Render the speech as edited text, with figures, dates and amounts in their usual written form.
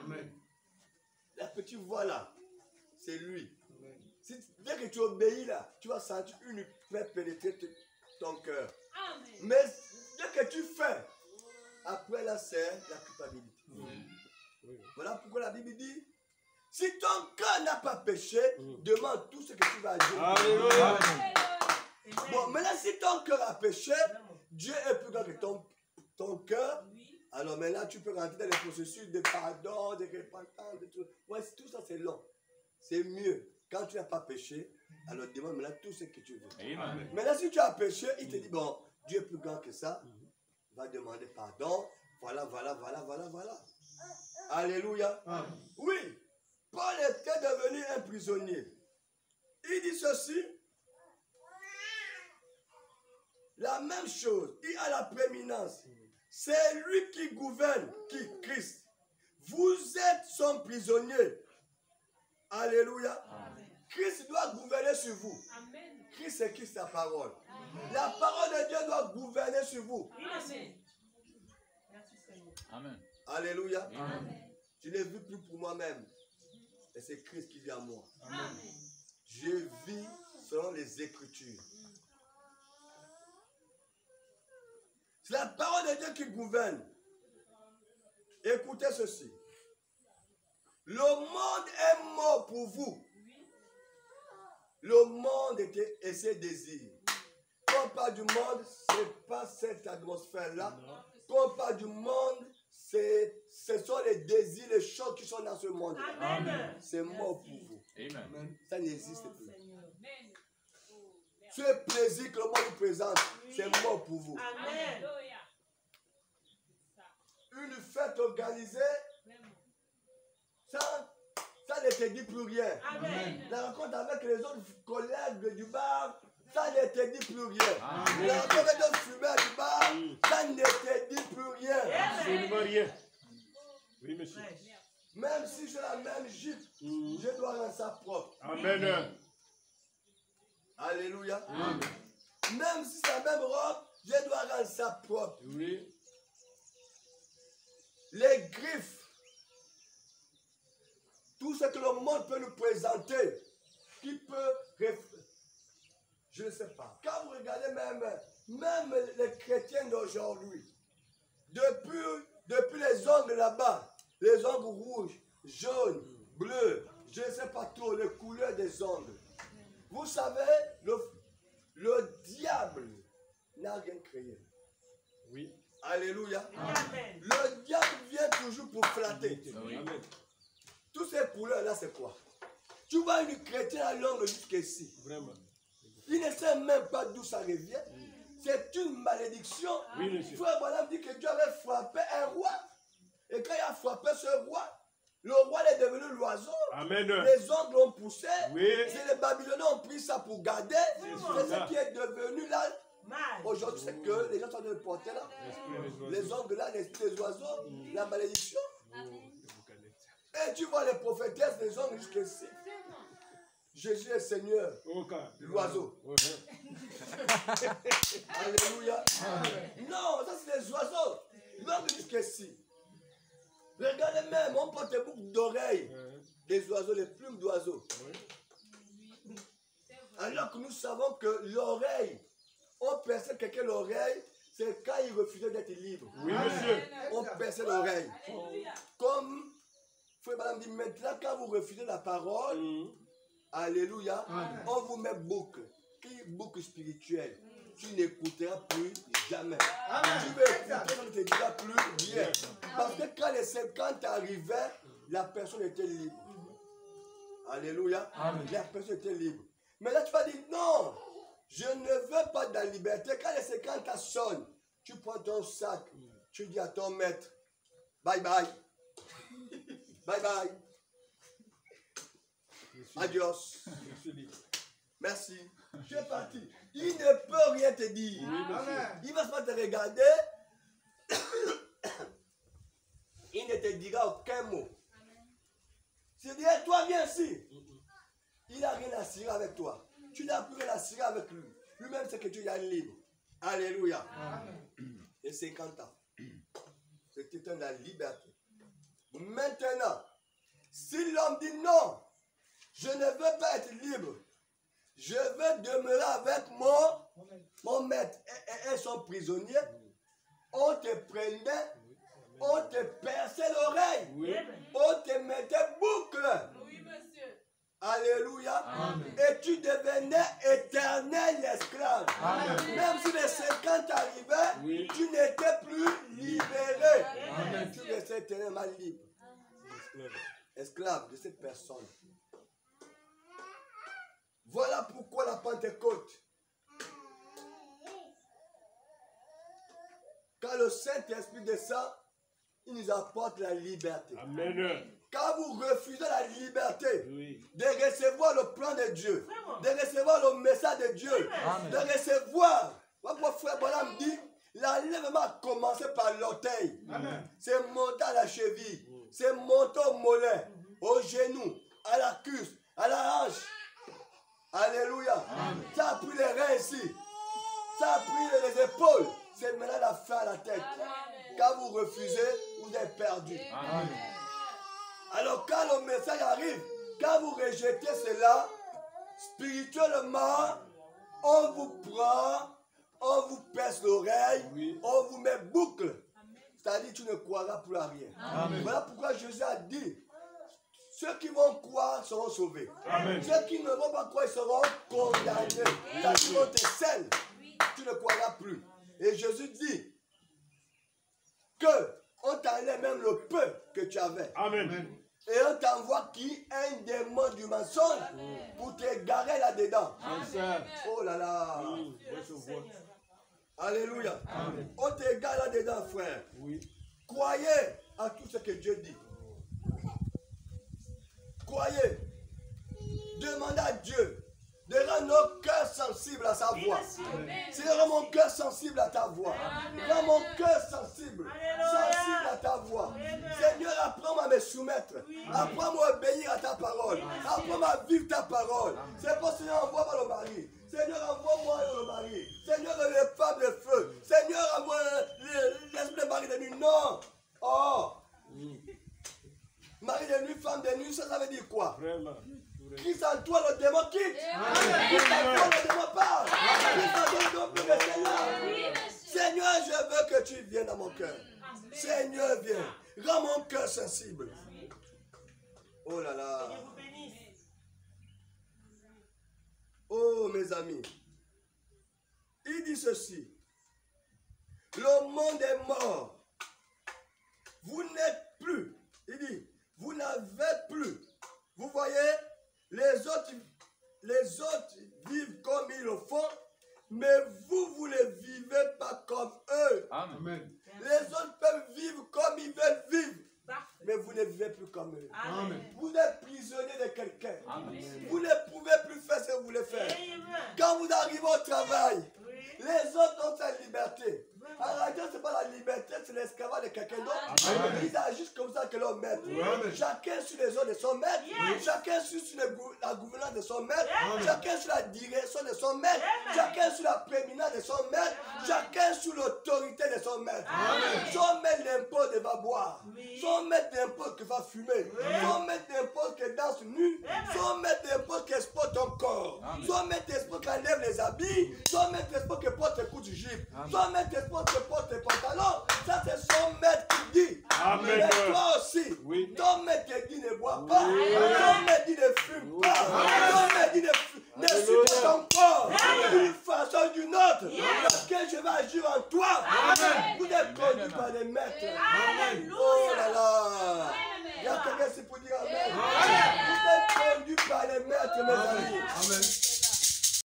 Amen. La petite voix là, c'est lui. Si, dès que tu obéis là, tu vas sentir une paix pénétrer ton cœur. Mais dès que tu fais, après là, c'est la culpabilité. Voilà pourquoi la Bible dit, si ton cœur n'a pas péché, demande tout ce que tu vas dire. Alléluia. Bon, maintenant si ton cœur a péché, Dieu est plus grand que ton cœur. Alors maintenant tu peux rentrer dans les processus de pardon, de repentance, de tout. Ouais, tout ça c'est long. C'est mieux. Quand tu n'as pas péché, alors demande maintenant tout ce que tu veux. Amen. Maintenant si tu as péché, il te dit, bon, Dieu est plus grand que ça. Va demander pardon. Voilà. Alléluia. Amen. Oui, Paul était devenu un prisonnier. Il dit ceci. La même chose, il a la prééminence. C'est lui qui gouverne, qui Christ. Vous êtes son prisonnier. Alléluia. Amen. Christ doit gouverner sur vous. Amen. Christ c'est qui sa parole. La parole de Dieu doit gouverner sur vous. Amen. Amen. Alléluia. Amen. Je ne vis plus pour moi-même. Et c'est Christ qui vit en moi. Amen. Je vis selon les Écritures. C'est la parole de Dieu qui gouverne. Écoutez ceci. Le monde est mort pour vous. Le monde et ses désirs. Quand on parle du monde, ce n'est pas cette atmosphère-là. Quand on parle du monde, ce sont les désirs, les choses qui sont dans ce monde. Amen. C'est mort pour vous. Amen. Ça n'existe plus. Amen. Ce plaisir que le monde vous présente, c'est mort pour vous. Amen. Une fête organisée, ça ne te dit plus rien. Amen. La rencontre avec les autres collègues du bar, ça ne te dit plus rien. Amen. La rencontre avec d'autres fumeurs du bar, ça ne te dit plus rien. Absolument rien. Oui, monsieur. Même si j'ai la même jupe, je dois rendre ça propre. Amen. Alléluia. Amen. Même si c'est la même robe, je dois rendre ça propre. Oui. Les griffes, tout ce que le monde peut nous présenter, qui peut, je ne sais pas. Quand vous regardez même les chrétiens d'aujourd'hui, depuis les ongles là-bas, les ongles rouges, jaunes, bleus, je ne sais pas trop, les couleurs des ongles. Vous savez, le diable n'a rien créé. Oui. Alléluia. Amen. Le diable vient toujours pour flatter. Amen. Toutes ces couleurs-là, c'est quoi? Tu vois une chrétienne à l'ongle jusqu'ici. Vraiment. Il ne sait même pas d'où ça revient. C'est une malédiction. Oui, monsieur. Frère Branham dit que Dieu avait frappé un roi. Et quand il a frappé ce roi, le roi est devenu l'oiseau. Amen. Les ongles ont poussé. Oui. C'est les Babyloniens ont pris ça pour garder. C'est ça. ce qui est devenu là. Mal. Aujourd'hui, c'est que les gens sont de porter là. Les ongles là, l'esprit des oiseaux, la malédiction. Et tu vois les prophétesses des ongles jusqu'ici. Jésus est Seigneur, l'oiseau. Alléluia. Non, ça c'est les oiseaux. L'ongle jusqu'ici. Regardez même, on porte des boucles d'oreilles. Des oiseaux, les plumes d'oiseaux. Alors que nous savons que l'oreille, on perçait quelqu'un l'oreille, c'est quand il refusait d'être libre. Oui, monsieur. On perçait l'oreille. Comme Frère Madame dit, maintenant quand vous refusez la parole, alléluia, on vous met boucle. Boucle spirituelle. Tu n'écouteras plus jamais. Tu veux écouter, on ne te dira plus rien. Parce que quand les 50 arrivaient, la personne était libre. Alléluia. La personne était libre. Mais là, tu vas dire, non, je ne veux pas de la liberté. Quand les 50 sonnent, tu prends ton sac, tu dis à ton maître, bye bye. Bye bye. Adios. Merci. Tu es parti. Il ne peut rien te dire. Il va pas te regarder. Il ne te dira aucun mot. Tu dis, toi viens ici. Il n'a rien à cirer avec toi. Tu n'as plus rien à cirer avec lui. Lui-même, c'est que tu es libre. Alléluia. Et 50 ans. C'était dans la liberté. Maintenant, si l'homme dit non, je ne veux pas être libre, je veux demeurer avec mon maître et son prisonnier, on te prenait, on te perçait l'oreille, Oui. on te mettait boucle. Oui, monsieur. Alléluia. Amen. Et tu devenais éternel esclave. Amen. Même si les 50 arrivaient, Oui. tu n'étais plus libéré. Amen. Tu restais éternellement libre. Esclave de cette personne. Voilà pourquoi la Pentecôte. Quand le Saint-Esprit descend, il nous apporte la liberté. Amen. Quand vous refusez la liberté Oui. de recevoir le plan de Dieu, de recevoir le message de Dieu, Amen. de recevoir, votre frère Bonham dit, l'enlèvement a commencé par l'orteil. C'est monté à la cheville, c'est monté au mollet, au genou, à la cuisse, à la hanche. Alléluia. Ça a pris les reins ici, ça a pris les épaules, c'est maintenant la fin à la tête. Quand vous refusez, vous êtes perdu. Amen. Alors quand le message arrive, quand vous rejetez cela, spirituellement, on vous prend, on vous perce l'oreille, Oui. on vous met boucle. C'est-à-dire que tu ne croiras plus à rien. Amen. Voilà pourquoi Jésus a dit, ceux qui vont croire seront sauvés. Amen. Ceux qui ne vont pas croire, ils seront condamnés. C'est-à-dire qu'on te scelle, tu ne croiras plus. Et Jésus dit que on t'enlève même le peu que tu avais. Amen. Et on t'envoie qui? Un démon du mensonge pour te garer là-dedans. Oh là là. Alléluia. On te gare là-dedans, frère. Oui. Croyez à tout ce que Dieu dit. Croyez. Demandez à Dieu de rendre nos cœurs sensibles à sa voix. Seigneur, rends mon cœur sensible à ta voix. Rends mon cœur sensible à ta voix. Seigneur, apprends-moi à me soumettre. Apprends-moi à obéir à ta parole. Apprends-moi à vivre ta parole. C'est pour Seigneur, envoie-moi le mari. Seigneur, envoie-moi le mari. Seigneur, les femmes de feu. Seigneur, envoie l'esprit de mari de nuit. Non. Oh. Mari de nuit, femme de nuit, ça veut dire quoi? Vraiment. Christ en toi, le démon quitte. Christ en toi, le démon part. Christ en toi, le démon peut rester là. Seigneur, je veux que tu viennes dans mon cœur. Seigneur, viens. Rends mon cœur sensible. Oh là là. Oh, mes amis. Il dit ceci. Le monde est mort. Vous n'êtes plus. Il dit, vous n'avez plus. Vous voyez, les autres vivent comme ils le font, mais vous ne vivez pas comme eux. Amen. Les autres peuvent vivre comme ils veulent vivre, mais vous ne vivez plus comme eux. Amen. Vous êtes prisonnier de quelqu'un. Amen. Vous ne pouvez plus faire ce que vous voulez faire. Quand vous arrivez au travail, les autres ont cette liberté. En réalité, ce n'est pas la liberté, c'est l'esclavage de quelqu'un d'autre. Ils agissent comme ça que leur maître. Chacun sur les ordres de son maître. Chacun sur la gouvernance de son maître. Chacun sur la direction de son maître. Chacun sur la prééminence de son maître. Chacun sur l'autorité de son maître. Son maître l'impose de va boire. Son maître l'impose que va fumer. Son maître l'impose que danse nu. Son maître l'impose que expose ton corps. Son maître l'impose qu'enlève les habits. Son maître l'impose que porte les coups du gîte. Son maître l'impose que porte tes pantalons. Ça c'est son maître qui dit. Amen. Mais toi aussi, Oui. ton maître te dit ne bois pas. Ton maître dit ne fume pas. Ton maître dit ne suis pas ton corps. D'une façon ou d'une autre. Parce que je vais agir en toi. Vous êtes conduits par les maîtres. Oh là là. Il y a quelqu'un ici pour dire Amen.